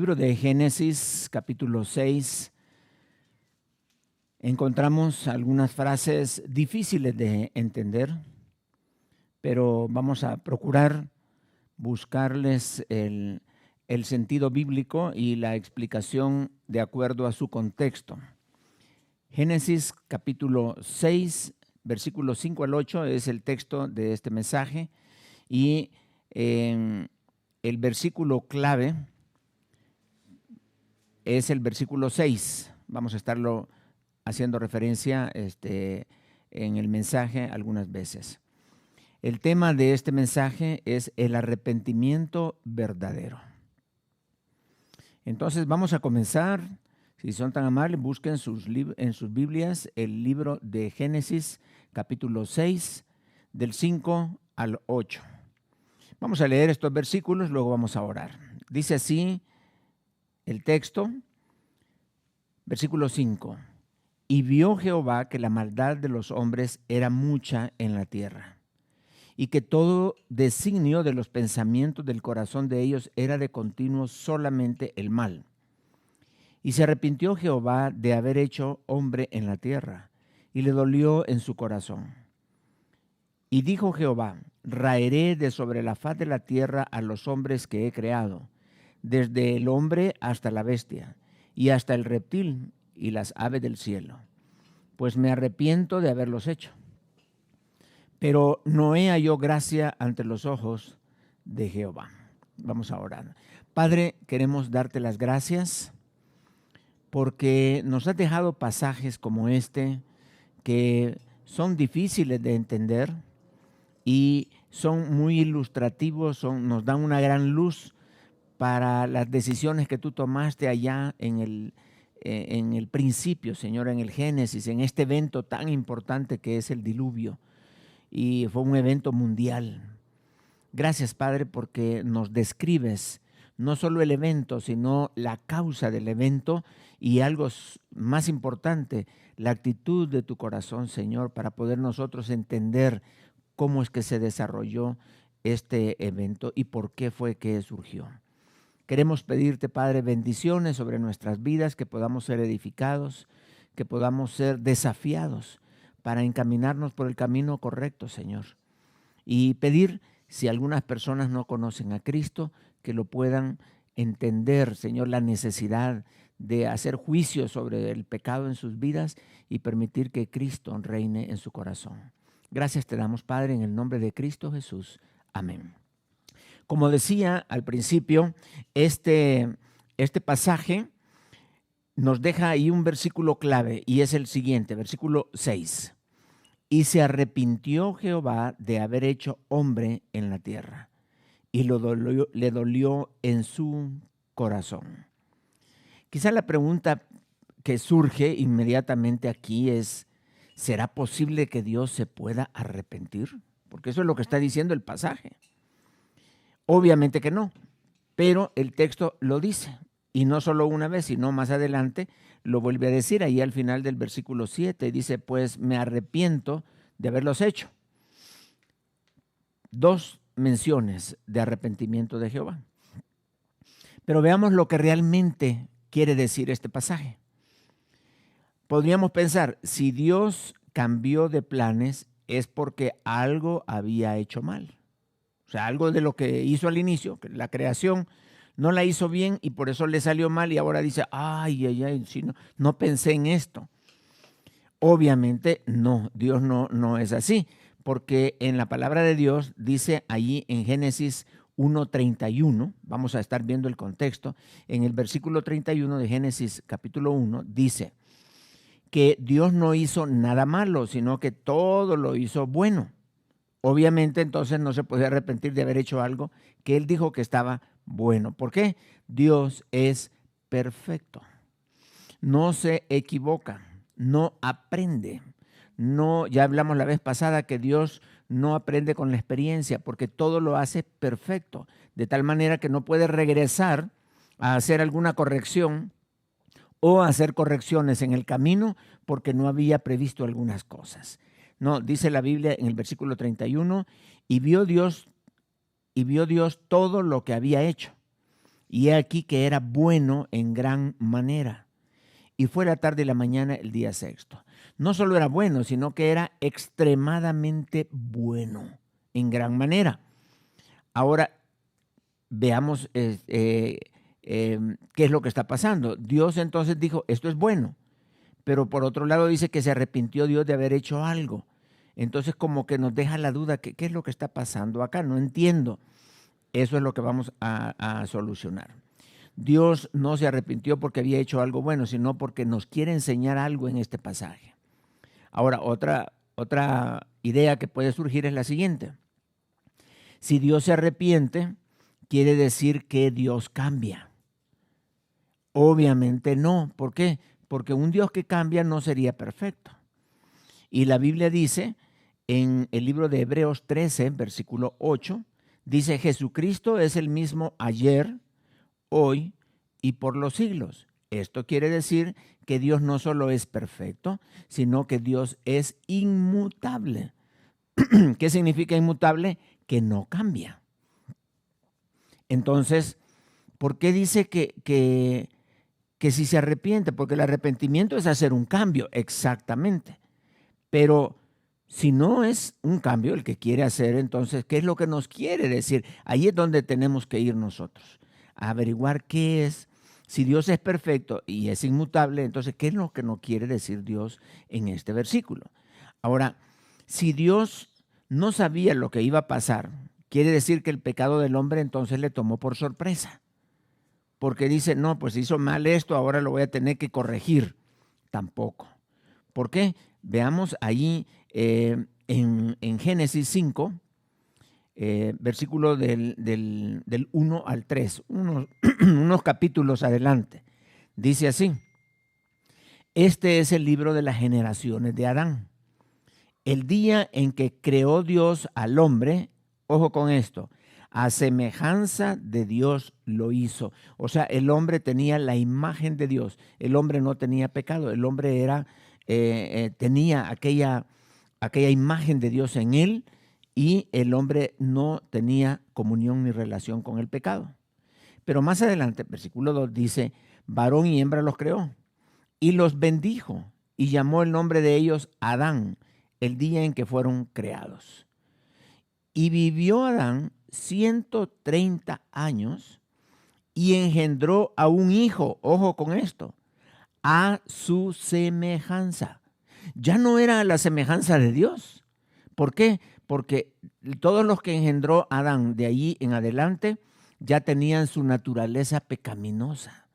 libro de Génesis, capítulo 6, encontramos algunas frases difíciles de entender, pero vamos a procurar buscarles el sentido bíblico y la explicación de acuerdo a su contexto. Génesis capítulo 6, versículos 5 al 8 es el texto de este mensaje y el versículo clave es el versículo 6. Vamos a estarlo haciendo referencia en el mensaje algunas veces. El tema de este mensaje es el arrepentimiento verdadero. Entonces vamos a comenzar. Si son tan amables, busquen en sus Biblias el libro de Génesis, capítulo 6, del 5 al 8. Vamos a leer estos versículos, luego vamos a orar. Dice así el texto, versículo 5. Y vio Jehová que la maldad de los hombres era mucha en la tierra, y que todo designio de los pensamientos del corazón de ellos era de continuo solamente el mal. Y se arrepintió Jehová de haber hecho hombre en la tierra, y le dolió en su corazón. Y dijo Jehová: raeré de sobre la faz de la tierra a los hombres que he creado, desde el hombre hasta la bestia, y hasta el reptil y las aves del cielo, pues me arrepiento de haberlos hecho. Pero Noé halló gracia ante los ojos de Jehová. Vamos a orar. Padre, queremos darte las gracias porque nos has dejado pasajes como este que son difíciles de entender y son muy ilustrativos, nos dan una gran luz para las decisiones que tú tomaste allá en el principio, Señor, en el Génesis, en este evento tan importante que es el diluvio. Y fue un evento mundial. Gracias, Padre, porque nos describes no solo el evento, sino la causa del evento y algo más importante, la actitud de tu corazón, Señor, para poder nosotros entender cómo es que se desarrolló este evento y por qué fue que surgió. Queremos pedirte, Padre, bendiciones sobre nuestras vidas, que podamos ser edificados, que podamos ser desafiados para encaminarnos por el camino correcto, Señor. Y pedir, si algunas personas no conocen a Cristo, que lo puedan entender, Señor, la necesidad de hacer juicio sobre el pecado en sus vidas y permitir que Cristo reine en su corazón. Gracias te damos, Padre, en el nombre de Cristo Jesús. Amén. Como decía al principio, este pasaje nos deja ahí un versículo clave y es el siguiente, versículo 6. Y se arrepintió Jehová de haber hecho hombre en la tierra, y le dolió en su corazón. Quizá la pregunta que surge inmediatamente aquí es, ¿será posible que Dios se pueda arrepentir? Porque eso es lo que está diciendo el pasaje. Obviamente que no, pero el texto lo dice. Y no solo una vez, sino más adelante lo vuelve a decir ahí al final del versículo 7. Dice, pues me arrepiento de haberlos hecho. Dos menciones de arrepentimiento de Jehová. Pero veamos lo que realmente quiere decir este pasaje. Podríamos pensar, si Dios cambió de planes es porque algo había hecho mal. O sea, algo de lo que hizo al inicio, la creación, no la hizo bien y por eso le salió mal y ahora dice, ay, si no pensé en esto. Obviamente no, Dios no es así, porque en la palabra de Dios dice allí en Génesis 1:31, vamos a estar viendo el contexto, en el versículo 31 de Génesis capítulo 1 dice que Dios no hizo nada malo, sino que todo lo hizo bueno. Obviamente entonces no se puede arrepentir de haber hecho algo que Él dijo que estaba bueno. ¿Por qué? Dios es perfecto. No se equivoca, no aprende. No, ya hablamos la vez pasada que Dios no aprende con la experiencia porque todo lo hace perfecto, de tal manera que no puede regresar a hacer alguna corrección o hacer correcciones en el camino porque no había previsto algunas cosas. No, dice la Biblia en el versículo 31, y vio Dios todo lo que había hecho. y he aquí que era bueno en gran manera. Y fue la tarde y la mañana el día sexto. No solo era bueno, sino que era extremadamente bueno en gran manera. Ahora veamos qué es lo que está pasando. Dios entonces dijo, esto es bueno, pero por otro lado dice que se arrepintió Dios de haber hecho algo. Entonces como que nos deja la duda, ¿qué es lo que está pasando acá? No entiendo. Eso es lo que vamos a solucionar. Dios no se arrepintió porque había hecho algo bueno, sino porque nos quiere enseñar algo en este pasaje. Ahora, otra idea que puede surgir es la siguiente. Si Dios se arrepiente, quiere decir que Dios cambia. Obviamente no. ¿Por qué? Porque un Dios que cambia no sería perfecto. Y la Biblia dice en el libro de Hebreos 13, versículo 8, dice, Jesucristo es el mismo ayer, hoy y por los siglos. Esto quiere decir que Dios no solo es perfecto, sino que Dios es inmutable. ¿Qué significa inmutable? Que no cambia. Entonces, ¿por qué dice que si se arrepiente? Porque el arrepentimiento es hacer un cambio, exactamente. Pero si no es un cambio el que quiere hacer, entonces, ¿qué es lo que nos quiere decir? Ahí es donde tenemos que ir nosotros, a averiguar qué es. Si Dios es perfecto y es inmutable, entonces, ¿qué es lo que nos quiere decir Dios en este versículo? Ahora, si Dios no sabía lo que iba a pasar, quiere decir que el pecado del hombre entonces le tomó por sorpresa. Porque dice, no, pues hizo mal esto, ahora lo voy a tener que corregir. Tampoco. ¿Por qué? Veamos ahí en Génesis 5, versículo del 1 al 3, unos capítulos adelante. Dice así, este es el libro de las generaciones de Adán. El día en que creó Dios al hombre, ojo con esto, a semejanza de Dios lo hizo. O sea, el hombre tenía la imagen de Dios. El hombre no tenía pecado. El hombre tenía aquella imagen de Dios en él y el hombre no tenía comunión ni relación con el pecado. Pero más adelante, versículo 2 dice, varón y hembra los creó y los bendijo y llamó el nombre de ellos Adán, el día en que fueron creados. Y vivió Adán 130 años y engendró a un hijo, ojo con esto, a su semejanza. Ya no era a la semejanza de Dios. ¿Por qué? Porque todos los que engendró Adán de allí en adelante ya tenían su naturaleza pecaminosa.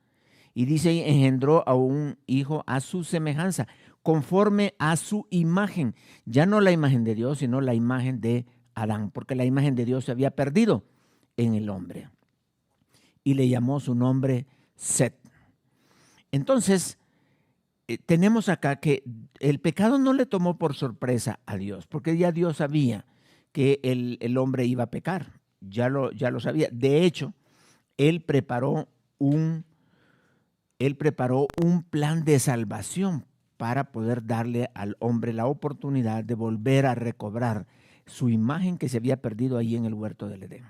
Y dice, engendró a un hijo a su semejanza, conforme a su imagen. Ya no la imagen de Dios, sino la imagen de Adán, porque la imagen de Dios se había perdido en el hombre. Y le llamó su nombre Set. Entonces, tenemos acá que el pecado no le tomó por sorpresa a Dios, porque ya Dios sabía que el hombre iba a pecar, ya lo sabía. De hecho, Él preparó un plan de salvación para poder darle al hombre la oportunidad de volver a recobrar su imagen que se había perdido ahí en el huerto del Edén.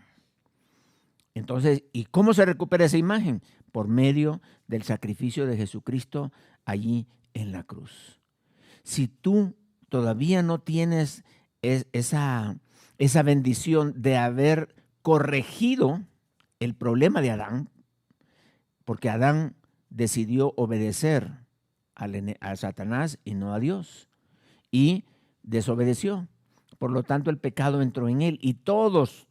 Entonces, ¿y cómo se recupera esa imagen? Por medio del sacrificio de Jesucristo allí en la cruz. Si tú todavía no tienes esa bendición de haber corregido el problema de Adán, porque Adán decidió obedecer a Satanás y no a Dios, y desobedeció. Por lo tanto, el pecado entró en él y todos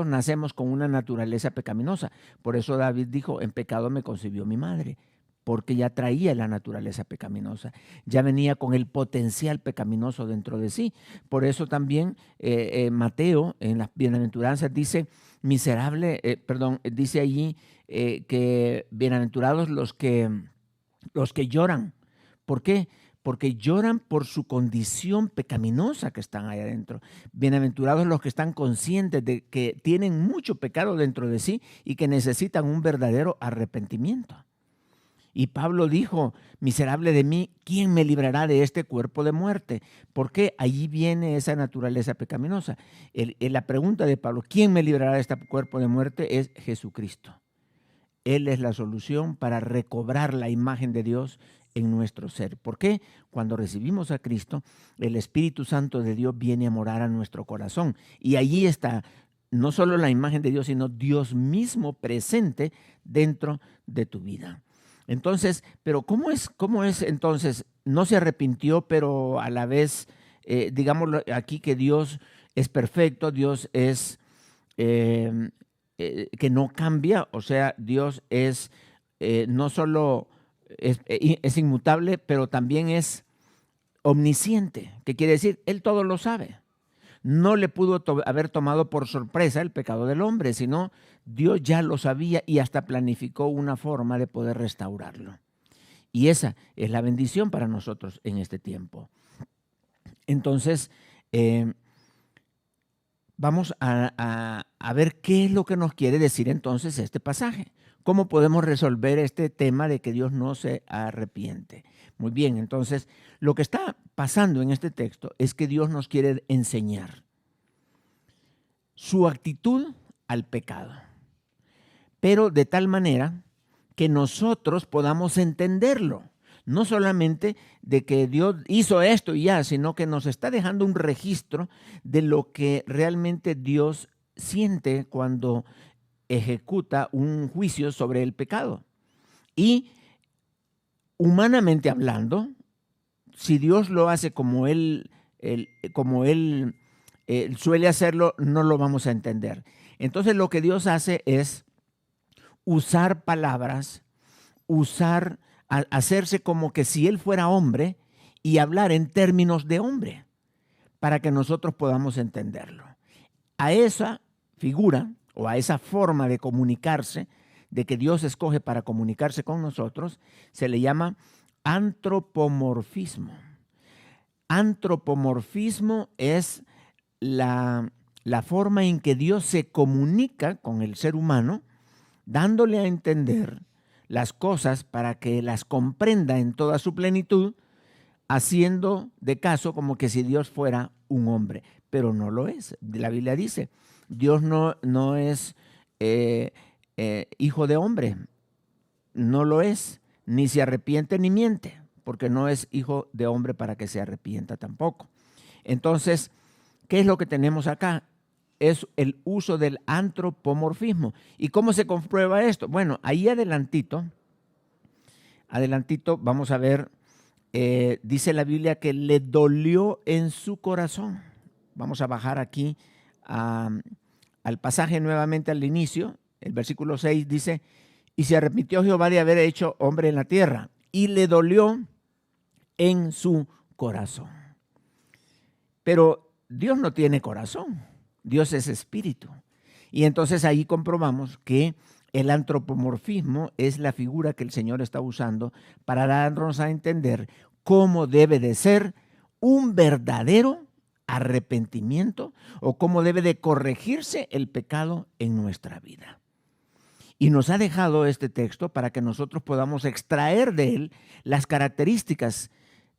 nacemos con una naturaleza pecaminosa. Por eso David dijo, en pecado me concibió mi madre, porque ya traía la naturaleza pecaminosa, ya venía con el potencial pecaminoso dentro de sí. Por eso también Mateo en las bienaventuranzas dice, dice allí que bienaventurados los que lloran. ¿Por qué? Porque lloran por su condición pecaminosa que están ahí adentro. Bienaventurados los que están conscientes de que tienen mucho pecado dentro de sí y que necesitan un verdadero arrepentimiento. Y Pablo dijo, miserable de mí, ¿quién me librará de este cuerpo de muerte? Porque allí viene esa naturaleza pecaminosa. La pregunta de Pablo, ¿quién me librará de este cuerpo de muerte? Es Jesucristo. Él es la solución para recobrar la imagen de Dios en nuestro ser. ¿Por qué? Cuando recibimos a Cristo, el Espíritu Santo de Dios viene a morar a nuestro corazón. Y allí está no solo la imagen de Dios, sino Dios mismo presente dentro de tu vida. Entonces, pero ¿cómo es entonces? No se arrepintió, pero a la vez, digámoslo aquí que Dios es perfecto, Dios es que no cambia, o sea, Dios es no solo es inmutable, pero también es omnisciente, que quiere decir, Él todo lo sabe. No le pudo haber tomado por sorpresa el pecado del hombre, sino Dios ya lo sabía y hasta planificó una forma de poder restaurarlo. Y esa es la bendición para nosotros en este tiempo. Entonces, vamos a ver qué es lo que nos quiere decir entonces este pasaje. ¿Cómo podemos resolver este tema de que Dios no se arrepiente? Muy bien, entonces lo que está pasando en este texto es que Dios nos quiere enseñar su actitud al pecado, pero de tal manera que nosotros podamos entenderlo. No solamente de que Dios hizo esto y ya, sino que nos está dejando un registro de lo que realmente Dios siente cuando ejecuta un juicio sobre el pecado. Y humanamente hablando, si Dios lo hace como Él suele hacerlo, no lo vamos a entender. Entonces lo que Dios hace es usar palabras, hacerse como que si Él fuera hombre y hablar en términos de hombre para que nosotros podamos entenderlo. A esa figura o a esa forma de comunicarse, de que Dios escoge para comunicarse con nosotros, se le llama antropomorfismo. Antropomorfismo es la forma en que Dios se comunica con el ser humano, dándole a entender las cosas para que las comprenda en toda su plenitud, haciendo de caso como que si Dios fuera un hombre, pero no lo es. La Biblia dice, Dios no es hijo de hombre, no lo es, ni se arrepiente ni miente, porque no es hijo de hombre para que se arrepienta tampoco. Entonces, ¿qué es lo que tenemos acá? Es el uso del antropomorfismo. ¿Y cómo se comprueba esto? Bueno, ahí adelantito vamos a ver, dice la Biblia que le dolió en su corazón. Vamos a bajar aquí al pasaje nuevamente al inicio. El versículo 6 dice, y se arrepintió Jehová de haber hecho hombre en la tierra, y le dolió en su corazón. Pero Dios no tiene corazón, Dios es espíritu. Y entonces ahí comprobamos que el antropomorfismo es la figura que el Señor está usando para darnos a entender cómo debe de ser un verdadero arrepentimiento o cómo debe de corregirse el pecado en nuestra vida. Y nos ha dejado este texto para que nosotros podamos extraer de él las características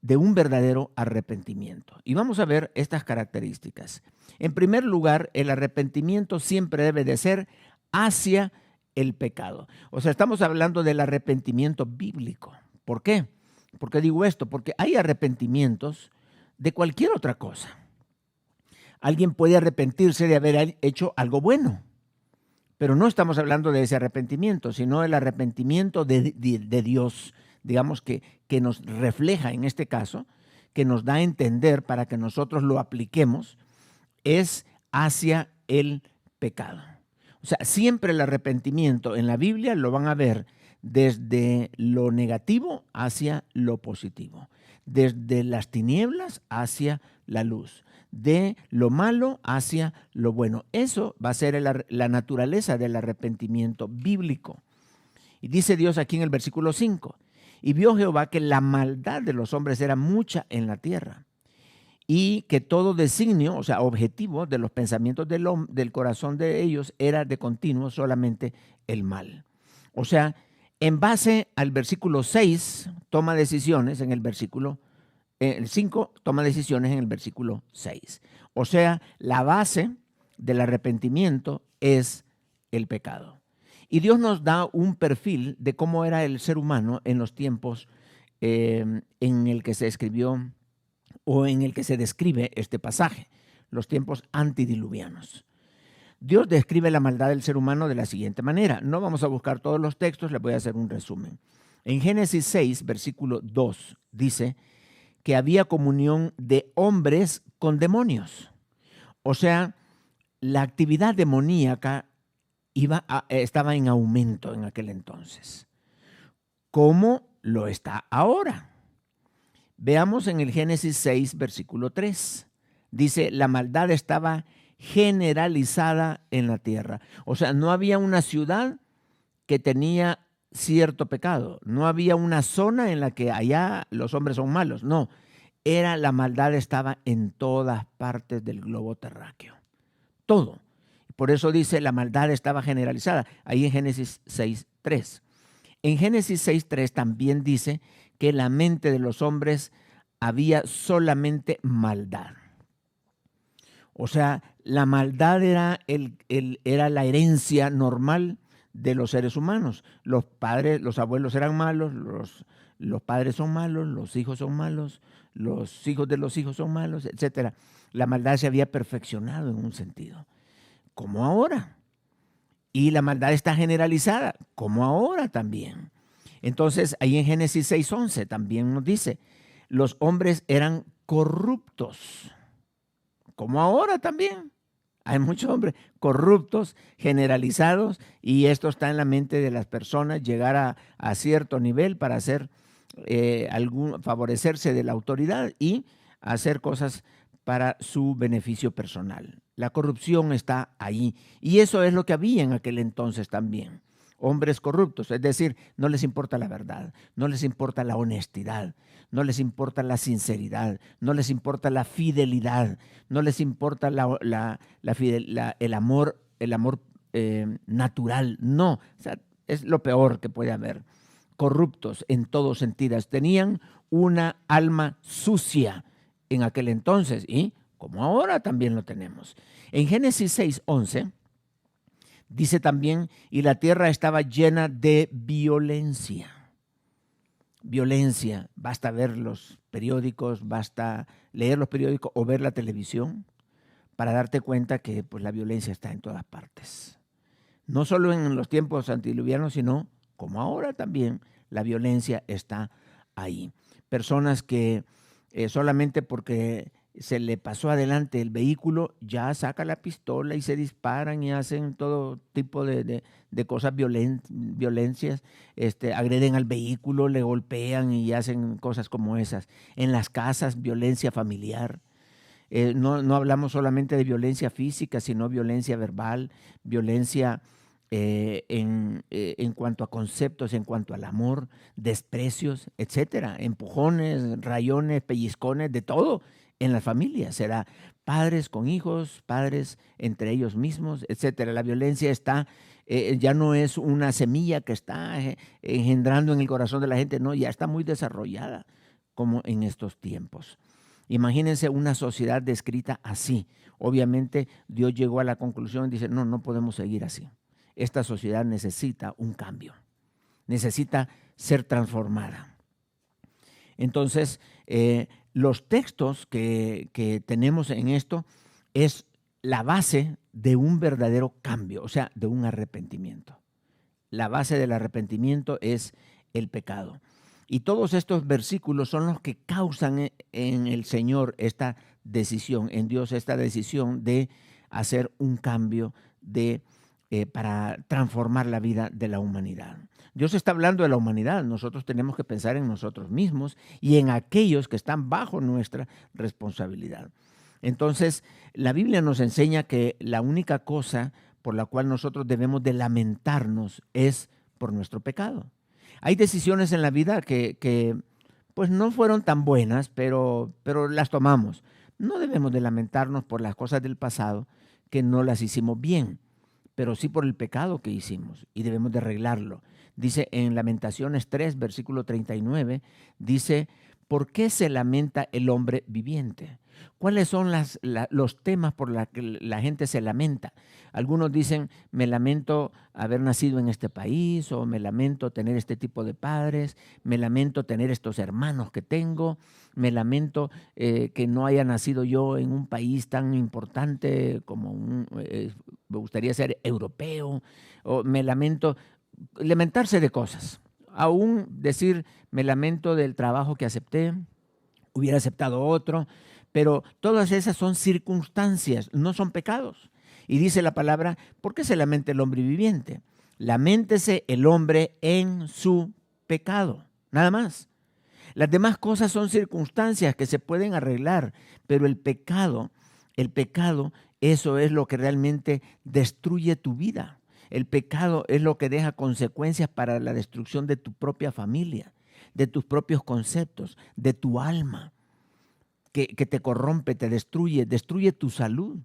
de un verdadero arrepentimiento. Y vamos a ver estas características. En primer lugar, el arrepentimiento siempre debe de ser hacia el pecado. O sea, estamos hablando del arrepentimiento bíblico. ¿Por qué? ¿Por qué digo esto? Porque hay arrepentimientos de cualquier otra cosa. Alguien puede arrepentirse de haber hecho algo bueno, pero no estamos hablando de ese arrepentimiento, sino el arrepentimiento de Dios, digamos que nos refleja en este caso, que nos da a entender para que nosotros lo apliquemos, es hacia el pecado. O sea, siempre el arrepentimiento en la Biblia lo van a ver desde lo negativo hacia lo positivo, desde las tinieblas hacia la luz, de lo malo hacia lo bueno. Eso va a ser la naturaleza del arrepentimiento bíblico. Y dice Dios aquí en el versículo 5, y vio Jehová que la maldad de los hombres era mucha en la tierra, y que todo designio, o sea, objetivo de los pensamientos del corazón de ellos era de continuo solamente el mal. O sea, en base al versículo 6, toma decisiones en el versículo el 5, toma decisiones en el versículo 6. O sea, la base del arrepentimiento es el pecado. Y Dios nos da un perfil de cómo era el ser humano en los tiempos en el que se escribió o en el que se describe este pasaje, los tiempos antidiluvianos. Dios describe la maldad del ser humano de la siguiente manera. No vamos a buscar todos los textos, les voy a hacer un resumen. En Génesis 6, versículo 2, dice que había comunión de hombres con demonios. O sea, la actividad demoníaca estaba en aumento en aquel entonces. ¿Cómo lo está ahora? Veamos en el Génesis 6, versículo 3. Dice, la maldad estaba generalizada en la tierra. O sea, no había una ciudad que tenía cierto pecado. No había una zona en la que allá los hombres son malos. No, la maldad estaba en todas partes del globo terráqueo. Todo. Por eso dice, la maldad estaba generalizada. Ahí en Génesis 6:3. En Génesis 6:3 también dice que en la mente de los hombres había solamente maldad. O sea, la maldad era la herencia normal de los seres humanos. Los padres, los abuelos eran malos, los padres son malos, los hijos son malos, los hijos de los hijos son malos, etc. La maldad se había perfeccionado en un sentido, como ahora. Y la maldad está generalizada, como ahora también. Entonces, ahí en Génesis 6:11 también nos dice, los hombres eran corruptos, como ahora también. Hay muchos hombres corruptos, generalizados, y esto está en la mente de las personas, llegar a cierto nivel para hacer favorecerse de la autoridad y hacer cosas para su beneficio personal. La corrupción está ahí, y eso es lo que había en aquel entonces también. Hombres corruptos, es decir, no les importa la verdad, no les importa la honestidad, no les importa la sinceridad, no les importa la fidelidad, no les importa el amor natural, no, o sea, es lo peor que puede haber. Corruptos en todos sentidos, tenían una alma sucia en aquel entonces y como ahora también lo tenemos. En Génesis 6:11 dice también, y la tierra estaba llena de violencia. Violencia, basta ver los periódicos, basta leer los periódicos o ver la televisión para darte cuenta que pues, la violencia está en todas partes. No solo en los tiempos antidiluvianos, sino como ahora también la violencia está ahí. Personas que solamente porque se le pasó adelante el vehículo, ya saca la pistola y se disparan y hacen todo tipo de cosas violencias, agreden al vehículo, le golpean y hacen cosas como esas. En las casas, violencia familiar. No hablamos solamente de violencia física, sino violencia verbal, violencia en cuanto a conceptos, en cuanto al amor, desprecios, etcétera, empujones, rayones, pellizcones, de todo en las familias. Será padres con hijos, padres entre ellos mismos, etcétera. La violencia está, ya no es una semilla que está engendrando en el corazón de la gente, no, ya está muy desarrollada como en estos tiempos. Imagínense una sociedad descrita así. Obviamente Dios llegó a la conclusión y dice, no podemos seguir así. Esta sociedad necesita un cambio, necesita ser transformada. Entonces, los textos que tenemos en esto es la base de un verdadero cambio, o sea, de un arrepentimiento. La base del arrepentimiento es el pecado. Y todos estos versículos son los que causan en el Señor esta decisión, en Dios esta decisión de hacer un cambio para transformar la vida de la humanidad. Dios está hablando de la humanidad, nosotros tenemos que pensar en nosotros mismos y en aquellos que están bajo nuestra responsabilidad. Entonces, la Biblia nos enseña que la única cosa por la cual nosotros debemos de lamentarnos es por nuestro pecado. Hay decisiones en la vida que pues no fueron tan buenas, pero las tomamos. No debemos de lamentarnos por las cosas del pasado que no las hicimos bien, pero sí por el pecado que hicimos y debemos de arreglarlo. Dice en Lamentaciones 3, versículo 39, dice, ¿por qué se lamenta el hombre viviente? ¿Cuáles son los temas por los que la gente se lamenta? Algunos dicen, me lamento haber nacido en este país, o me lamento tener este tipo de padres, me lamento tener estos hermanos que tengo, me lamento que no haya nacido yo en un país tan importante como me gustaría ser europeo, o me lamento, lamentarse de cosas. Aún decir, me lamento del trabajo que acepté, hubiera aceptado otro, pero todas esas son circunstancias, no son pecados. Y dice la palabra, ¿por qué se lamenta el hombre viviente? Laméntese el hombre en su pecado, nada más. Las demás cosas son circunstancias que se pueden arreglar, pero el pecado, eso es lo que realmente destruye tu vida. El pecado es lo que deja consecuencias para la destrucción de tu propia familia, de tus propios conceptos, de tu alma, que te corrompe, te destruye tu salud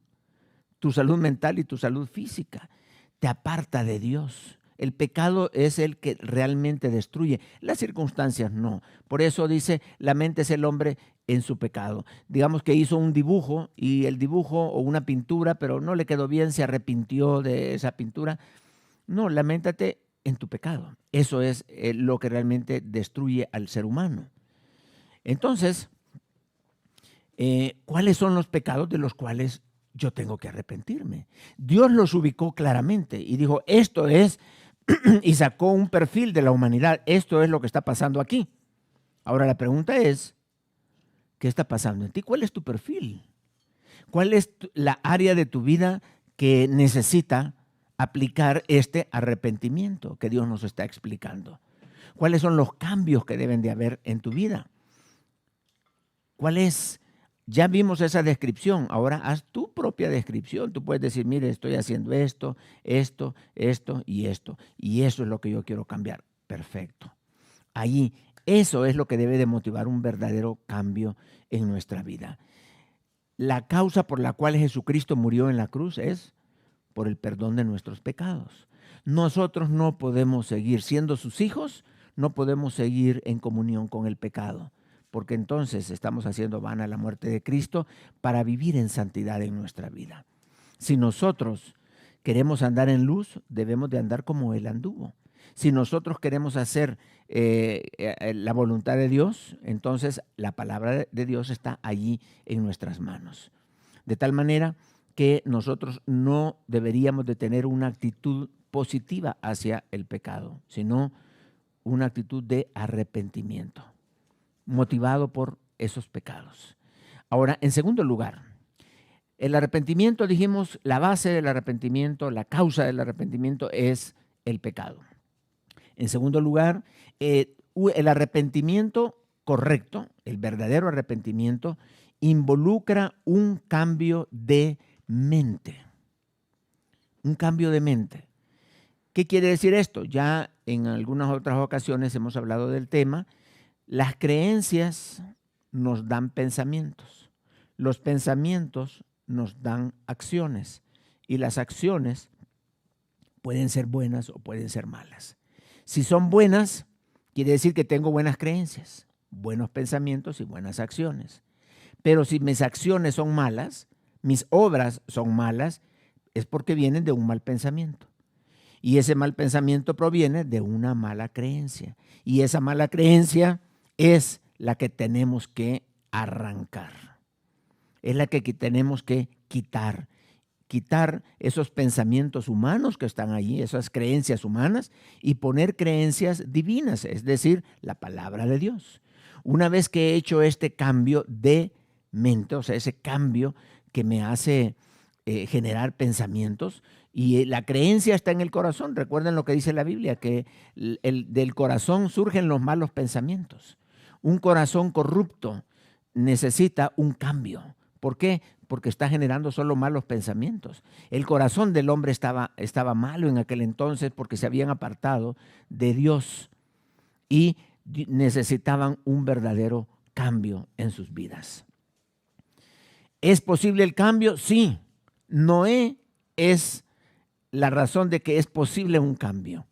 mental y tu salud física. Te aparta de Dios. El pecado es el que realmente destruye. Las circunstancias no. Por eso dice, laméntese el hombre en su pecado. Digamos que hizo un dibujo y el dibujo o una pintura, pero no le quedó bien, se arrepintió de esa pintura. No, lamentate en tu pecado. Eso es lo que realmente destruye al ser humano. Entonces, ¿cuáles son los pecados de los cuales yo tengo que arrepentirme? Dios los ubicó claramente y dijo, esto es, y sacó un perfil de la humanidad, esto es lo que está pasando aquí. Ahora la pregunta es, ¿qué está pasando en ti? ¿Cuál es tu perfil? ¿Cuál es la área de tu vida que necesita aplicar este arrepentimiento que Dios nos está explicando? ¿Cuáles son los cambios que deben de haber en tu vida? ¿Cuál es? Ya vimos esa descripción, ahora haz tu propia descripción. Tú puedes decir, mire, estoy haciendo esto y esto, y eso es lo que yo quiero cambiar. Perfecto. Allí, eso es lo que debe de motivar un verdadero cambio en nuestra vida. La causa por la cual Jesucristo murió en la cruz es por el perdón de nuestros pecados. Nosotros no podemos seguir siendo sus hijos, no podemos seguir en comunión con el pecado, porque entonces estamos haciendo vana la muerte de Cristo para vivir en santidad en nuestra vida. Si nosotros queremos andar en luz, debemos de andar como Él anduvo. Si nosotros queremos hacer la voluntad de Dios, entonces la palabra de Dios está allí en nuestras manos. De tal manera que nosotros no deberíamos de tener una actitud positiva hacia el pecado, sino una actitud de arrepentimiento, motivado por esos pecados. Ahora, en segundo lugar, el arrepentimiento, dijimos, la base del arrepentimiento, la causa del arrepentimiento es el pecado. En segundo lugar, el arrepentimiento correcto, el verdadero arrepentimiento, involucra un cambio de mente. Un cambio de mente. ¿Qué quiere decir esto? Ya en algunas otras ocasiones hemos hablado del tema. Las creencias nos dan pensamientos. Los pensamientos nos dan acciones. Y las acciones pueden ser buenas o pueden ser malas. Si son buenas, quiere decir que tengo buenas creencias, buenos pensamientos y buenas acciones. Pero si mis acciones son malas, mis obras son malas, es porque vienen de un mal pensamiento. Y ese mal pensamiento proviene de una mala creencia. Y esa mala creencia es la que tenemos que arrancar. Es la que tenemos que quitar. Quitar esos pensamientos humanos que están allí, esas creencias humanas, y poner creencias divinas, es decir, la palabra de Dios. Una vez que he hecho este cambio de mente, o sea, ese cambio que me hace generar pensamientos, y la creencia está en el corazón. Recuerden lo que dice la Biblia, que del corazón surgen los malos pensamientos. Un corazón corrupto necesita un cambio. ¿Por qué? Porque está generando solo malos pensamientos. El corazón del hombre estaba malo en aquel entonces porque se habían apartado de Dios y necesitaban un verdadero cambio en sus vidas. ¿Es posible el cambio? Sí. Noé es la razón de que es posible un cambio.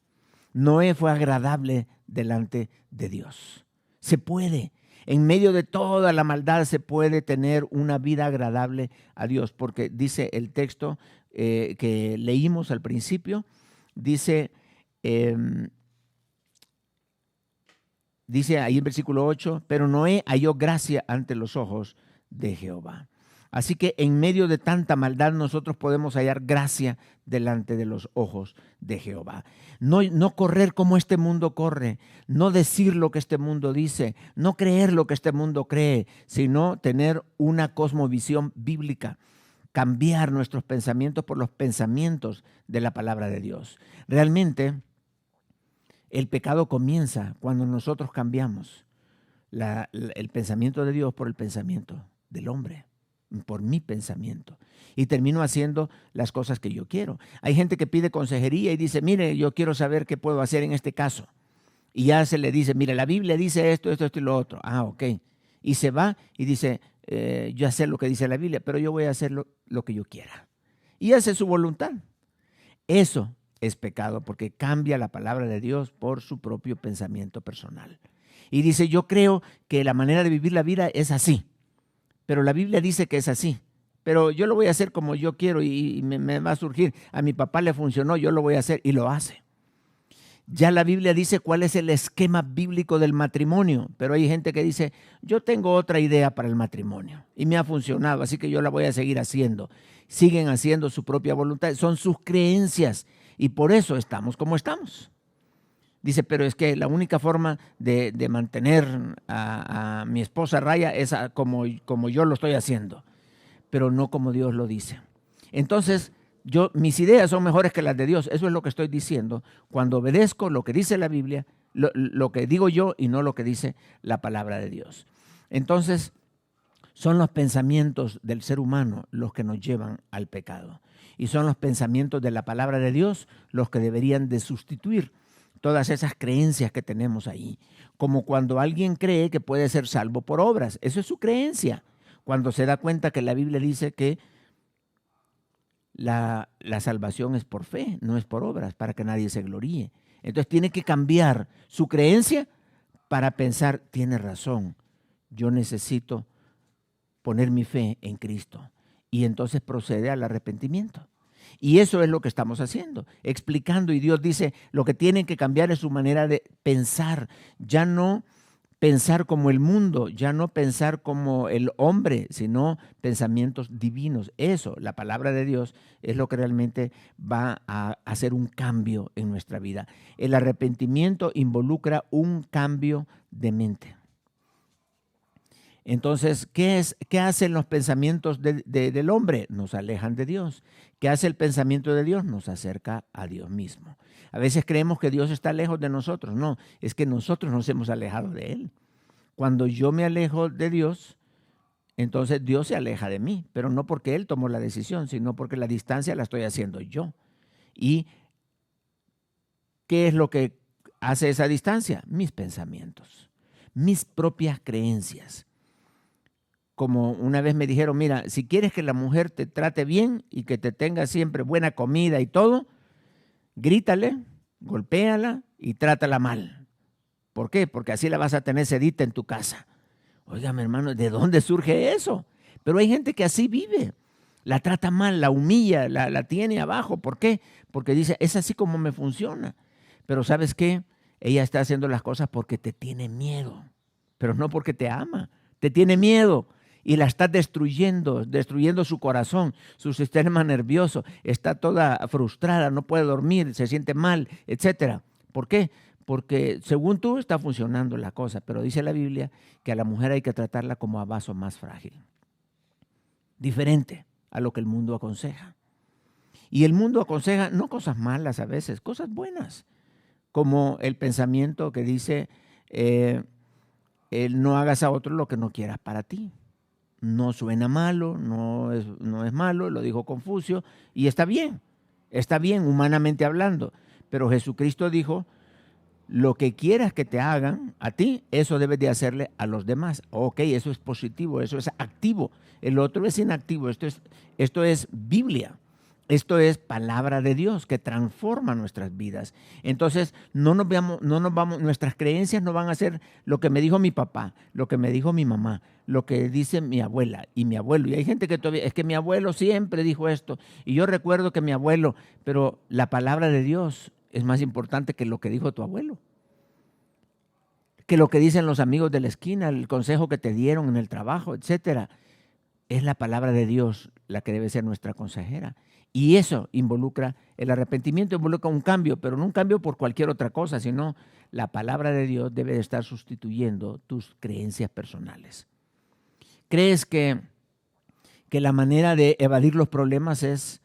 Noé fue agradable delante de Dios. Se puede. En medio de toda la maldad se puede tener una vida agradable a Dios, porque dice el texto que leímos al principio, dice ahí en versículo 8, pero Noé halló gracia ante los ojos de Jehová. Así que en medio de tanta maldad nosotros podemos hallar gracia delante de los ojos de Jehová. No correr como este mundo corre, no decir lo que este mundo dice, no creer lo que este mundo cree, sino tener una cosmovisión bíblica, cambiar nuestros pensamientos por los pensamientos de la palabra de Dios. Realmente, el pecado comienza cuando nosotros cambiamos el pensamiento de Dios por el pensamiento del hombre, por mi pensamiento. Y termino haciendo las cosas que yo quiero. Hay gente que pide consejería y dice, mire, yo quiero saber qué puedo hacer en este caso. Y ya se le dice, mire, la Biblia dice esto, esto, esto y lo otro. Ah, ok. Y se va y dice, yo sé lo que dice la Biblia, pero yo voy a hacer lo que yo quiera. Y hace su voluntad. Eso es pecado porque cambia la palabra de Dios por su propio pensamiento personal. Y dice, yo creo que la manera de vivir la vida es así, pero la Biblia dice que es así, pero yo lo voy a hacer como yo quiero y me va a surgir. A mi papá le funcionó, yo lo voy a hacer y lo hace. Ya la Biblia dice cuál es el esquema bíblico del matrimonio, pero hay gente que dice, yo tengo otra idea para el matrimonio y me ha funcionado, así que yo la voy a seguir haciendo. Siguen haciendo su propia voluntad, son sus creencias. Y por eso estamos como estamos. Dice, pero es que la única forma de mantener a mi esposa a raya es como yo lo estoy haciendo, pero no como Dios lo dice. Entonces, mis ideas son mejores que las de Dios. Eso es lo que estoy diciendo cuando obedezco lo que dice la Biblia, lo que digo yo y no lo que dice la palabra de Dios. Entonces, son los pensamientos del ser humano los que nos llevan al pecado. Y son los pensamientos de la palabra de Dios los que deberían de sustituir todas esas creencias que tenemos ahí. Como cuando alguien cree que puede ser salvo por obras. Eso es su creencia. Cuando se da cuenta que la Biblia dice que la salvación es por fe, no es por obras, para que nadie se gloríe. Entonces tiene que cambiar su creencia para pensar, tiene razón, yo necesito poner mi fe en Cristo. Y entonces procede al arrepentimiento. Y eso es lo que estamos haciendo, explicando. Y Dios dice, lo que tienen que cambiar es su manera de pensar. Ya no pensar como el mundo, ya no pensar como el hombre, sino pensamientos divinos. Eso, la palabra de Dios, es lo que realmente va a hacer un cambio en nuestra vida. El arrepentimiento involucra un cambio de mente. Entonces, ¿qué hacen los pensamientos del hombre? Nos alejan de Dios. ¿Qué hace el pensamiento de Dios? Nos acerca a Dios mismo. A veces creemos que Dios está lejos de nosotros. No, es que nosotros nos hemos alejado de Él. Cuando yo me alejo de Dios, entonces Dios se aleja de mí, pero no porque Él tomó la decisión, sino porque la distancia la estoy haciendo yo. ¿Y qué es lo que hace esa distancia? Mis pensamientos, mis propias creencias. Como una vez me dijeron, mira, si quieres que la mujer te trate bien y que te tenga siempre buena comida y todo, grítale, golpéala y trátala mal. ¿Por qué? Porque así la vas a tener sedita en tu casa. Óigame, hermano, ¿de dónde surge eso? Pero hay gente que así vive. La trata mal, la humilla, la tiene abajo. ¿Por qué? Porque dice, es así como me funciona. Pero ¿sabes qué? Ella está haciendo las cosas porque te tiene miedo, pero no porque te ama. Te tiene miedo. Y la está destruyendo su corazón, su sistema nervioso, está toda frustrada, no puede dormir, se siente mal, etc. ¿Por qué? Porque según tú está funcionando la cosa, pero dice la Biblia que a la mujer hay que tratarla como a vaso más frágil, diferente a lo que el mundo aconseja. Y el mundo aconseja no cosas malas a veces, cosas buenas, como el pensamiento que dice, no hagas a otro lo que no quieras para ti. No suena malo, no es malo, lo dijo Confucio, y está bien humanamente hablando. Pero Jesucristo dijo, lo que quieras que te hagan a ti, eso debes de hacerle a los demás. Ok, eso es positivo, eso es activo. El otro es inactivo, esto es Biblia. Esto es palabra de Dios que transforma nuestras vidas. Entonces, no nos vamos, nuestras creencias no van a ser lo que me dijo mi papá, lo que me dijo mi mamá, lo que dice mi abuela y mi abuelo. Y hay gente que todavía, es que mi abuelo siempre dijo esto. Y yo recuerdo que mi abuelo, pero la palabra de Dios es más importante que lo que dijo tu abuelo, que lo que dicen los amigos de la esquina, el consejo que te dieron en el trabajo, etcétera. Es la palabra de Dios la que debe ser nuestra consejera. Y eso involucra, el arrepentimiento involucra un cambio, pero no un cambio por cualquier otra cosa, sino la palabra de Dios debe de estar sustituyendo tus creencias personales. ¿Crees que la manera de evadir los problemas es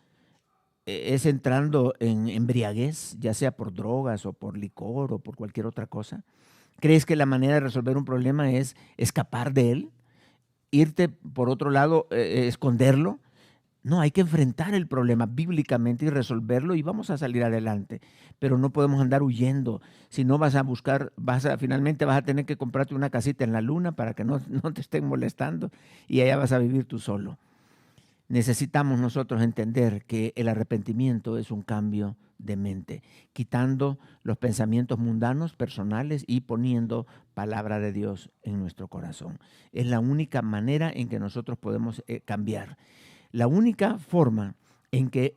entrando en embriaguez, ya sea por drogas o por licor o por cualquier otra cosa? ¿Crees que la manera de resolver un problema es escapar de él? ¿Irte por otro lado, esconderlo? No, hay que enfrentar el problema bíblicamente y resolverlo y vamos a salir adelante. Pero no podemos andar huyendo. Si no vas a buscar, finalmente vas a tener que comprarte una casita en la luna para que no te estén molestando y allá vas a vivir tú solo. Necesitamos nosotros entender que el arrepentimiento es un cambio de mente, quitando los pensamientos mundanos, personales y poniendo palabra de Dios en nuestro corazón. Es la única manera en que nosotros podemos cambiar. La única forma en que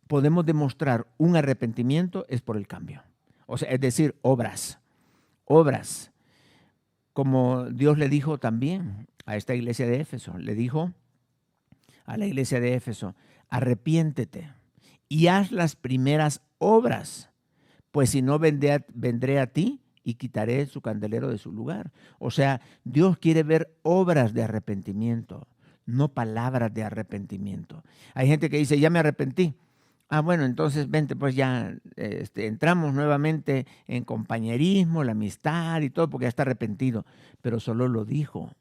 podemos demostrar un arrepentimiento es por el cambio. O sea, es decir, obras. Obras. Como Dios le dijo también a esta iglesia de Éfeso, le dijo a la iglesia de Éfeso, arrepiéntete y haz las primeras obras, pues si no vendré a ti y quitaré su candelero de su lugar. O sea, Dios quiere ver obras de arrepentimiento, no palabras de arrepentimiento. Hay gente que dice, ya me arrepentí. Ah, bueno, entonces vente, pues ya entramos nuevamente en compañerismo, la amistad y todo, porque ya está arrepentido. Pero solo lo dijo,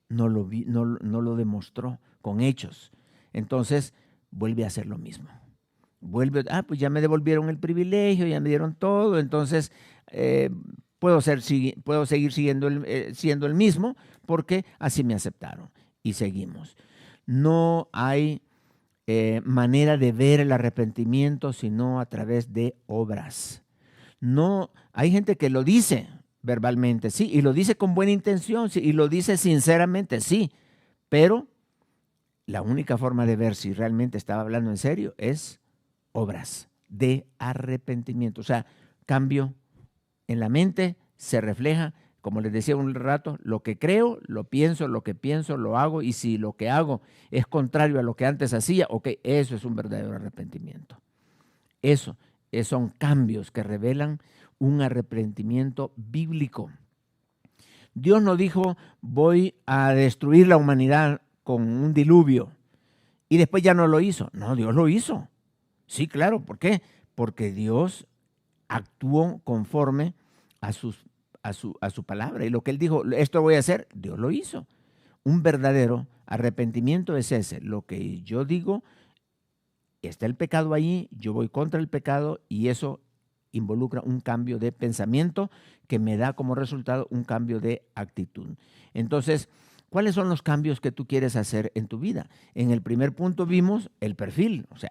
no lo demostró con hechos. Entonces vuelve a hacer lo mismo. Pues ya me devolvieron el privilegio, ya me dieron todo, entonces puedo seguir siendo el mismo porque así me aceptaron y seguimos. No hay manera de ver el arrepentimiento sino a través de obras. No, hay gente que lo dice verbalmente, sí, y lo dice con buena intención, sí, y lo dice sinceramente, sí, pero la única forma de ver si realmente estaba hablando en serio es obras de arrepentimiento. O sea, cambio en la mente se refleja, como les decía un rato, lo que creo, lo que pienso, lo hago, y si lo que hago es contrario a lo que antes hacía, ok, eso es un verdadero arrepentimiento. Eso son cambios que revelan un arrepentimiento bíblico. Dios no dijo, voy a destruir la humanidad con un diluvio y después ya no lo hizo. No, Dios lo hizo. Sí, claro. ¿Por qué? Porque Dios actuó conforme a su palabra. Y lo que Él dijo, esto voy a hacer, Dios lo hizo. Un verdadero arrepentimiento es ese. Lo que yo digo, está el pecado allí, yo voy contra el pecado y eso involucra un cambio de pensamiento que me da como resultado un cambio de actitud. Entonces, ¿cuáles son los cambios que tú quieres hacer en tu vida? En el primer punto vimos el perfil, o sea,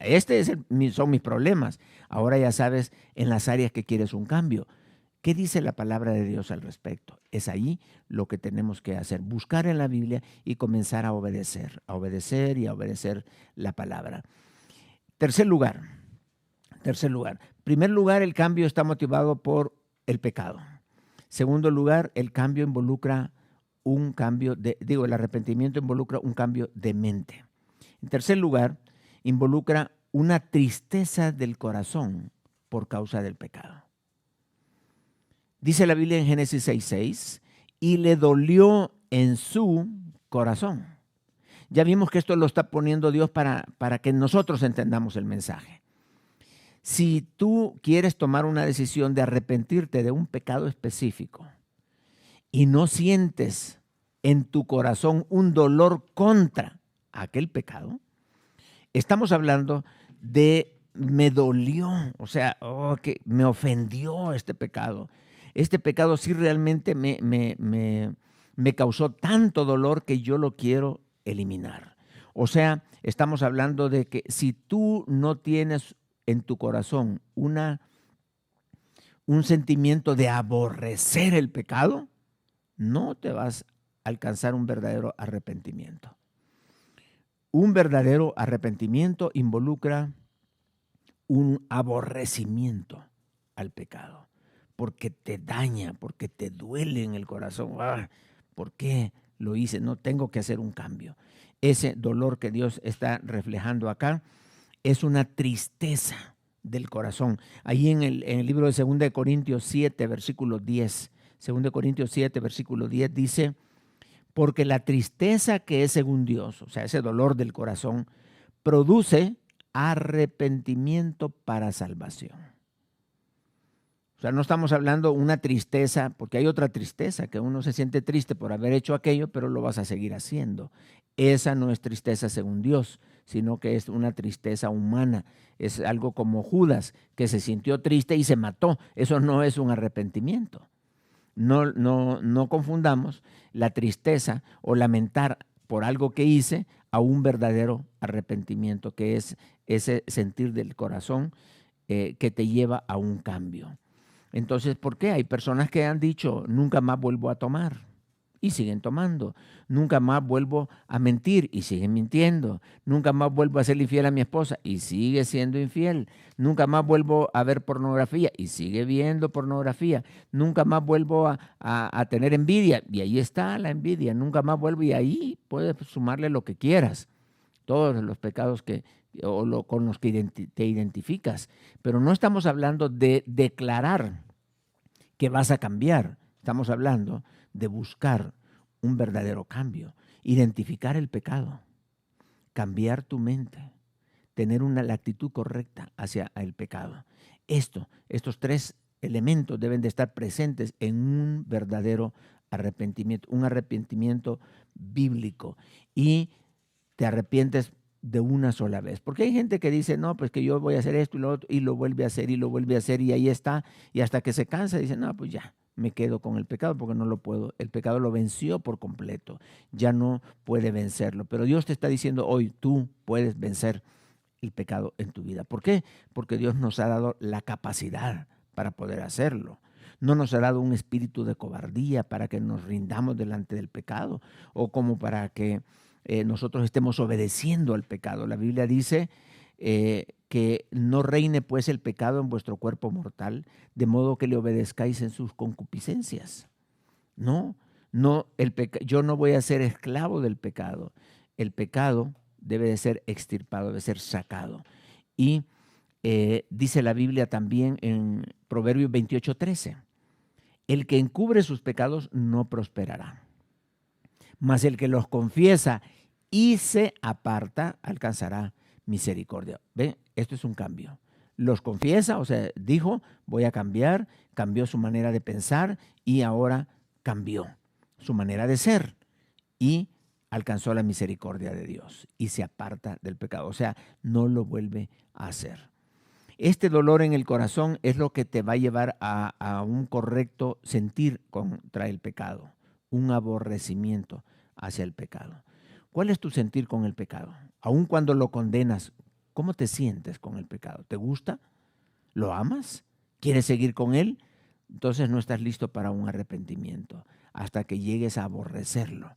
son mis problemas. Ahora ya sabes en las áreas que quieres un cambio. ¿Qué dice la palabra de Dios al respecto? Es ahí lo que tenemos que hacer, buscar en la Biblia y comenzar a obedecer y a obedecer la palabra. Tercer lugar. Primer lugar, el cambio está motivado por el pecado. Segundo lugar, el cambio involucra el arrepentimiento involucra un cambio de mente. En tercer lugar, involucra una tristeza del corazón por causa del pecado. Dice la Biblia en Génesis 6:6, y le dolió en su corazón. Ya vimos que esto lo está poniendo Dios para que nosotros entendamos el mensaje. Si tú quieres tomar una decisión de arrepentirte de un pecado específico y no sientes en tu corazón un dolor contra aquel pecado, estamos hablando de me dolió, o sea, que me ofendió este pecado. Este pecado sí realmente me causó tanto dolor que yo lo quiero eliminar. O sea, estamos hablando de que si tú no tienes en tu corazón un sentimiento de aborrecer el pecado, no te vas a alcanzar un verdadero arrepentimiento. Un verdadero arrepentimiento involucra un aborrecimiento al pecado, porque te daña, porque te duele en el corazón. ¿Por qué lo hice? No tengo que hacer un cambio. Ese dolor que Dios está reflejando acá es una tristeza del corazón. Ahí en el libro de 2 de Corintios 7, versículo 10, 2 de Corintios 7, versículo 10 dice, porque la tristeza que es según Dios, o sea, ese dolor del corazón, produce arrepentimiento para salvación. O sea, no estamos hablando una tristeza, porque hay otra tristeza, que uno se siente triste por haber hecho aquello, pero lo vas a seguir haciendo. Esa no es tristeza según Dios, sino que es una tristeza humana. Es algo como Judas, que se sintió triste y se mató. Eso no es un arrepentimiento. No confundamos la tristeza o lamentar por algo que hice a un verdadero arrepentimiento, que es ese sentir del corazón que te lleva a un cambio. Entonces, ¿por qué? Hay personas que han dicho, nunca más vuelvo a tomar, y siguen tomando. Nunca más vuelvo a mentir, y siguen mintiendo. Nunca más vuelvo a ser infiel a mi esposa, y sigue siendo infiel. Nunca más vuelvo a ver pornografía, y sigue viendo pornografía. Nunca más vuelvo a tener envidia, y ahí está la envidia. Nunca más vuelvo, y ahí puedes sumarle lo que quieras. Todos los pecados con los que te identificas. Pero no estamos hablando de declarar que vas a cambiar. Estamos hablando de buscar un verdadero cambio, identificar el pecado, cambiar tu mente, tener la actitud correcta hacia el pecado. Estos tres elementos deben de estar presentes en un verdadero arrepentimiento, un arrepentimiento bíblico. Y te arrepientes de una sola vez. Porque hay gente que dice, no, pues que yo voy a hacer esto y lo otro, y lo vuelve a hacer y lo vuelve a hacer, y ahí está, y hasta que se cansa dice, no, pues ya, me quedo con el pecado porque no lo puedo. El pecado lo venció por completo, ya no puede vencerlo. Pero Dios te está diciendo hoy, tú puedes vencer el pecado en tu vida. ¿Por qué? Porque Dios nos ha dado la capacidad para poder hacerlo. No nos ha dado un espíritu de cobardía para que nos rindamos delante del pecado o como para que nosotros estemos obedeciendo al pecado. La Biblia dice que no reine pues el pecado en vuestro cuerpo mortal, de modo que le obedezcáis en sus concupiscencias. No, yo no voy a ser esclavo del pecado. El pecado debe de ser extirpado, debe ser sacado. Y dice la Biblia también en Proverbios 28:13, el que encubre sus pecados no prosperará, mas el que los confiesa y se aparta alcanzará misericordia. ¿Ven? Esto es un cambio. Los confiesa, o sea, dijo, voy a cambiar, cambió su manera de pensar y ahora cambió su manera de ser y alcanzó la misericordia de Dios y se aparta del pecado. O sea, no lo vuelve a hacer. Este dolor en el corazón es lo que te va a llevar a un correcto sentir contra el pecado, un aborrecimiento hacia el pecado. ¿Cuál es tu sentir con el pecado? Aun cuando lo condenas, ¿cómo te sientes con el pecado? ¿Te gusta? ¿Lo amas? ¿Quieres seguir con él? Entonces no estás listo para un arrepentimiento hasta que llegues a aborrecerlo.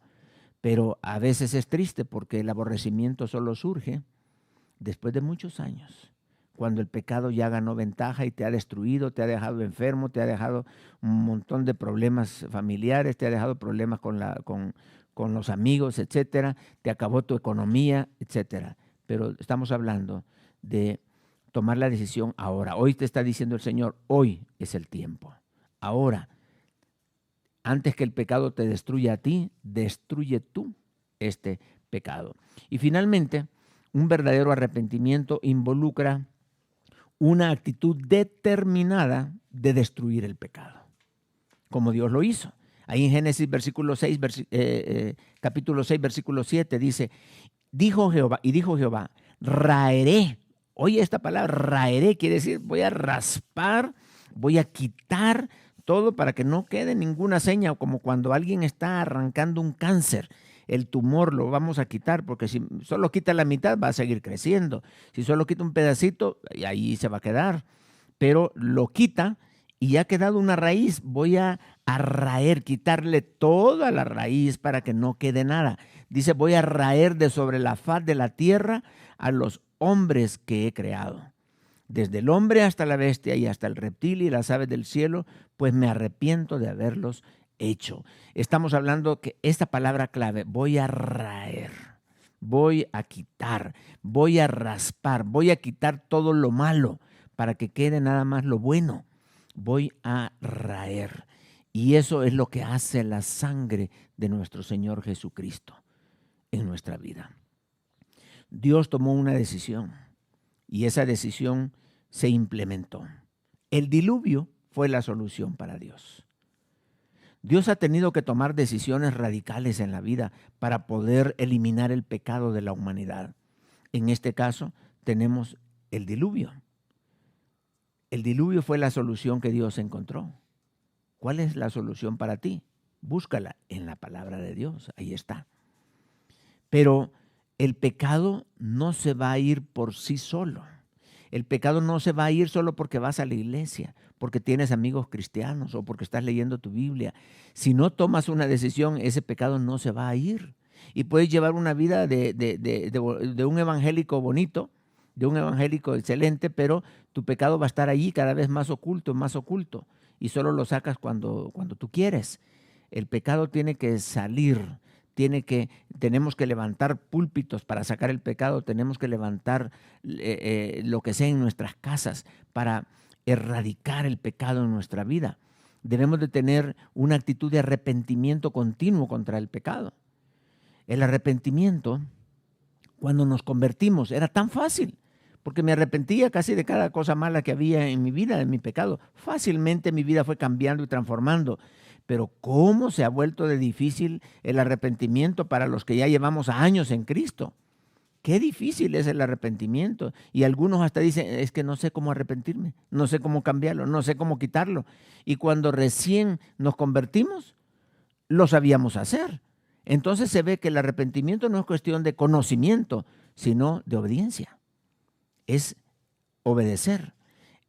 Pero a veces es triste porque el aborrecimiento solo surge después de muchos años, cuando el pecado ya ganó ventaja y te ha destruido, te ha dejado enfermo, te ha dejado un montón de problemas familiares, te ha dejado problemas con los amigos, etcétera, te acabó tu economía, etcétera. Pero estamos hablando de tomar la decisión ahora. Hoy te está diciendo el Señor, hoy es el tiempo. Ahora, antes que el pecado te destruya a ti, destruye tú este pecado. Y finalmente, un verdadero arrepentimiento involucra una actitud determinada de destruir el pecado, como Dios lo hizo. Ahí en Génesis capítulo 6, versículo 7 dice, dijo Jehová, raeré. Oye, esta palabra raeré quiere decir voy a raspar, voy a quitar todo para que no quede ninguna seña, como cuando alguien está arrancando un cáncer. el tumor lo vamos a quitar, porque si solo quita la mitad va a seguir creciendo. Si solo quita un pedacito, ahí se va a quedar. Pero lo quita y ha quedado una raíz. Voy a raer, quitarle toda la raíz para que no quede nada. Dice, voy a raer de sobre la faz de la tierra a los hombres que he creado. Desde el hombre hasta la bestia y hasta el reptil y las aves del cielo, pues me arrepiento de haberlos hecho. Estamos hablando que esta palabra clave, voy a raer, voy a quitar, voy a raspar, voy a quitar todo lo malo para que quede nada más lo bueno. Voy a raer. Y eso es lo que hace la sangre de nuestro Señor Jesucristo en nuestra vida. Dios tomó una decisión y esa decisión se implementó. El diluvio fue la solución para Dios. Dios ha tenido que tomar decisiones radicales en la vida para poder eliminar el pecado de la humanidad. En este caso tenemos el diluvio. El diluvio fue la solución que Dios encontró. ¿Cuál es la solución para ti? Búscala en la palabra de Dios, ahí está. Pero el pecado no se va a ir por sí solo. El pecado no se va a ir solo porque vas a la iglesia, porque tienes amigos cristianos o porque estás leyendo tu Biblia. Si no tomas una decisión, ese pecado no se va a ir. Y puedes llevar una vida de un evangélico bonito, de un evangélico excelente, pero tu pecado va a estar allí cada vez más oculto, y solo lo sacas cuando tú quieres. El pecado tiene que salir. Tenemos que levantar púlpitos para sacar el pecado, tenemos que levantar lo que sea en nuestras casas para erradicar el pecado en nuestra vida. Debemos de tener una actitud de arrepentimiento continuo contra el pecado. El arrepentimiento, cuando nos convertimos, era tan fácil, porque me arrepentía casi de cada cosa mala que había en mi vida, en mi pecado. Fácilmente mi vida fue cambiando y transformando. Pero ¿cómo se ha vuelto de difícil el arrepentimiento para los que ya llevamos años en Cristo? Qué difícil es el arrepentimiento. Y algunos hasta dicen, es que no sé cómo arrepentirme, no sé cómo cambiarlo, no sé cómo quitarlo. Y cuando recién nos convertimos, lo sabíamos hacer. Entonces se ve que el arrepentimiento no es cuestión de conocimiento, sino de obediencia. Es obedecer.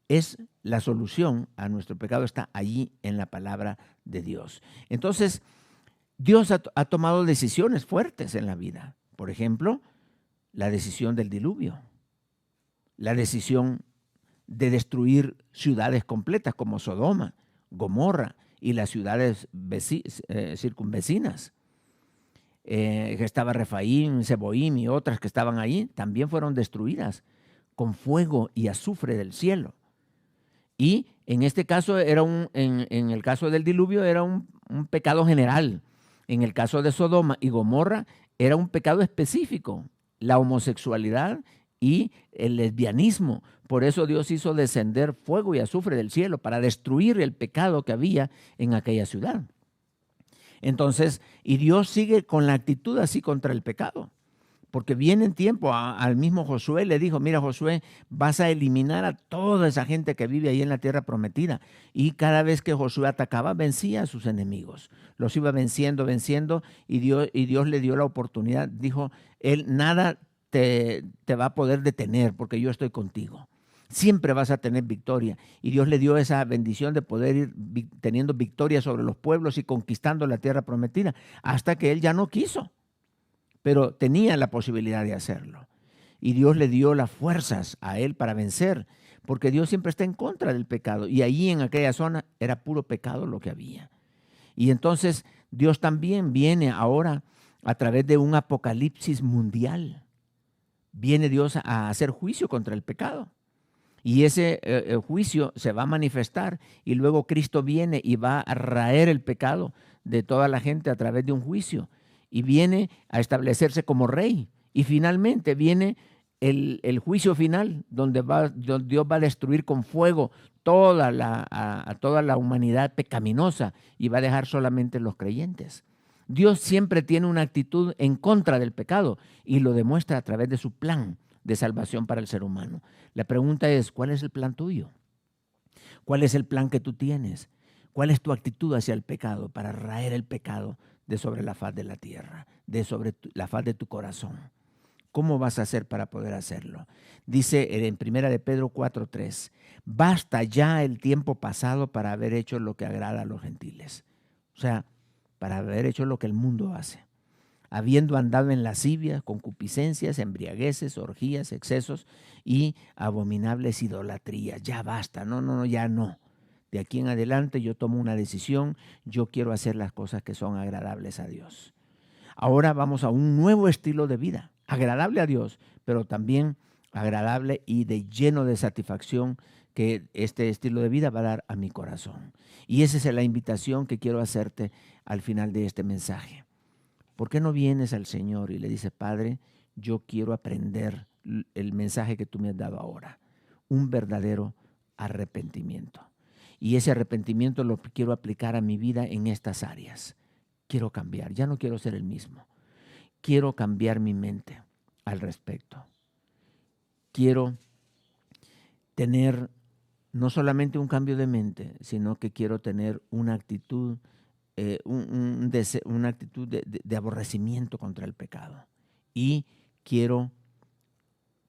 Es la solución a nuestro pecado, está allí en la palabra de Dios. Entonces, Dios ha tomado decisiones fuertes en la vida. Por ejemplo, la decisión del diluvio, la decisión de destruir ciudades completas como Sodoma, Gomorra y las ciudades circunvecinas. Que estaba Refaim, Seboim y otras que estaban allí, también fueron destruidas con fuego y azufre del cielo. Y en este caso, en el caso del diluvio, era un pecado general. En el caso de Sodoma y Gomorra, era un pecado específico, la homosexualidad y el lesbianismo. Por eso Dios hizo descender fuego y azufre del cielo para destruir el pecado que había en aquella ciudad. Entonces, y Dios sigue con la actitud así contra el pecado. Porque viene en tiempo, al mismo Josué le dijo, mira Josué, vas a eliminar a toda esa gente que vive ahí en la tierra prometida. Y cada vez que Josué atacaba, vencía a sus enemigos. Los iba venciendo, y Dios le dio la oportunidad. Dijo, nada te va a poder detener porque yo estoy contigo. Siempre vas a tener victoria. Y Dios le dio esa bendición de poder ir teniendo victoria sobre los pueblos y conquistando la tierra prometida, hasta que él ya no quiso. Pero tenía la posibilidad de hacerlo. Y Dios le dio las fuerzas a él para vencer, porque Dios siempre está en contra del pecado. Y allí en aquella zona era puro pecado lo que había. Y entonces Dios también viene ahora a través de un apocalipsis mundial. Viene Dios a hacer juicio contra el pecado. Y ese juicio se va a manifestar y luego Cristo viene y va a raer el pecado de toda la gente a través de un juicio. Y viene a establecerse como rey. Y finalmente viene el juicio final, donde Dios va a destruir con fuego a toda la humanidad pecaminosa y va a dejar solamente los creyentes. Dios siempre tiene una actitud en contra del pecado y lo demuestra a través de su plan de salvación para el ser humano. La pregunta es, ¿cuál es el plan tuyo? ¿Cuál es el plan que tú tienes? ¿Cuál es tu actitud hacia el pecado para raer el pecado de sobre la faz de la tierra, de sobre la faz de tu corazón. ¿Cómo vas a hacer para poder hacerlo? Dice en 1 de Pedro 4:3, basta ya el tiempo pasado para haber hecho lo que agrada a los gentiles. O sea, para haber hecho lo que el mundo hace. Habiendo andado en lascivia, concupiscencias, embriagueces, orgías, excesos y abominables idolatrías. Ya basta, no, ya no. De aquí en adelante yo tomo una decisión, yo quiero hacer las cosas que son agradables a Dios. Ahora vamos a un nuevo estilo de vida, agradable a Dios, pero también agradable y de lleno de satisfacción que este estilo de vida va a dar a mi corazón. Y esa es la invitación que quiero hacerte al final de este mensaje. ¿Por qué no vienes al Señor y le dices, Padre, yo quiero aprender el mensaje que tú me has dado ahora? Un verdadero arrepentimiento. Y ese arrepentimiento lo quiero aplicar a mi vida en estas áreas. Quiero cambiar, ya no quiero ser el mismo. Quiero cambiar mi mente al respecto. Quiero tener no solamente un cambio de mente, sino que quiero tener una actitud, una actitud de aborrecimiento contra el pecado. Y quiero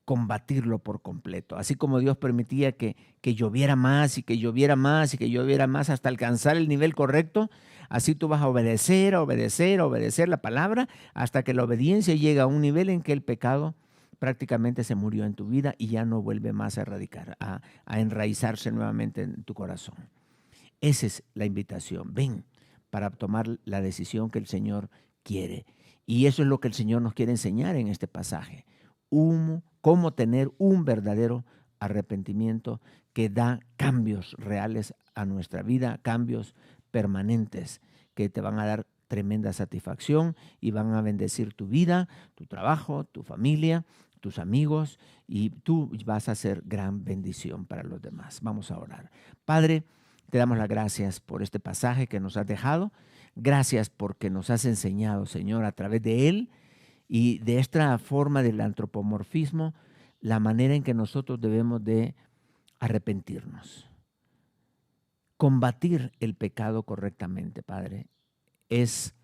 combatirlo por completo. Así como Dios permitía que lloviera más y que lloviera más y que lloviera más hasta alcanzar el nivel correcto, así tú vas a obedecer, a obedecer, a obedecer la palabra hasta que la obediencia llega a un nivel en que el pecado prácticamente se murió en tu vida y ya no vuelve más a radicar, a enraizarse nuevamente en tu corazón. Esa es la invitación. Ven para tomar la decisión que el Señor quiere. Y eso es lo que el Señor nos quiere enseñar en este pasaje. Cómo tener un verdadero arrepentimiento que da cambios reales a nuestra vida, cambios permanentes que te van a dar tremenda satisfacción y van a bendecir tu vida, tu trabajo, tu familia, tus amigos, y tú vas a ser gran bendición para los demás. Vamos a orar. Padre, te damos las gracias por este pasaje que nos has dejado. Gracias porque nos has enseñado, Señor, a través de él y de esta forma del antropomorfismo, la manera en que nosotros debemos de arrepentirnos. Combatir el pecado correctamente, Padre, es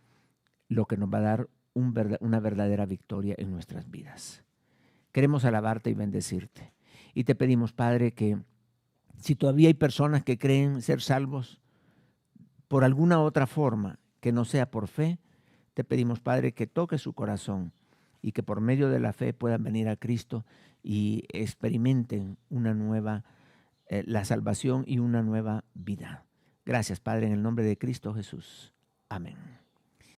lo que nos va a dar una verdadera victoria en nuestras vidas. Queremos alabarte y bendecirte. Y te pedimos, Padre, que si todavía hay personas que creen ser salvos por alguna otra forma que no sea por fe, te pedimos, Padre, que toques su corazón y que por medio de la fe puedan venir a Cristo y experimenten una nueva, la salvación y una nueva vida. Gracias, Padre, en el nombre de Cristo Jesús. Amén.